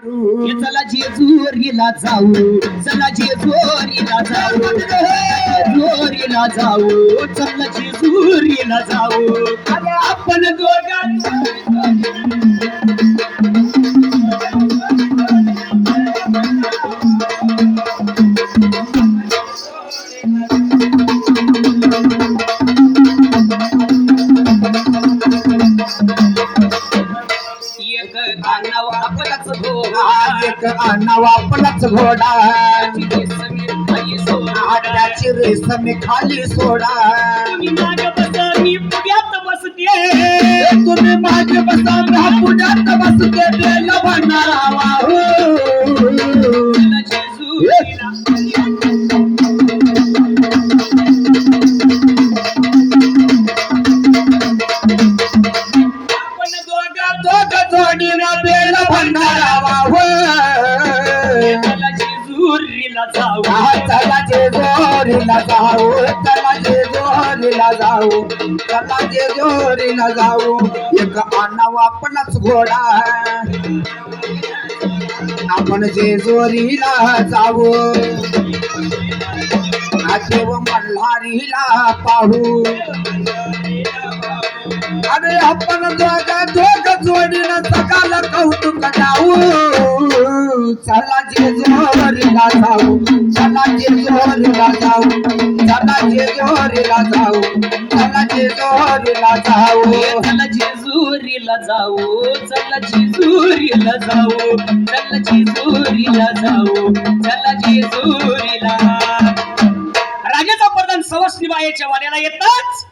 चला जेजुरीला जाऊ, चला जेजुरीला जाऊ, जेजुरीला जाऊ, चला जेजुरीला जाऊ. आपण दोघांचं एक आणावा आपलाच घोडा, त्याची रेसमी खाली सोडा. तुम्ही मागे बसा मी पुण्यात बसते, तुम्ही मागे बसा मी पुण्यात बसते. बेला भंडारावा जोडीला बेल भंडारावा चला जेजुरीला जाऊ, चला जेजुरीला जाऊ, चला जेजुरीला जाऊ, चला जेजुरीला जाऊ. एक आणावा आपलाच घोडा, आपण जेजुरीला जाऊ. देव मल्हारीला पाहू. अरे आपण दोघ जोडीला सकाळ कौतुक जाऊ. चला जेजुरीला जाऊ, चला जेजुरीला जाऊ, चला जेजुरीला जाऊ, चला जेजुरीला जाऊ, चला जेजुरीला जाऊ, चला जेजुरीला जाऊ, चला जेजुरीला जाऊ, चला जेजुरीला. राजाचा प्रधान सवासनी बाईच्या वाड्याला येताच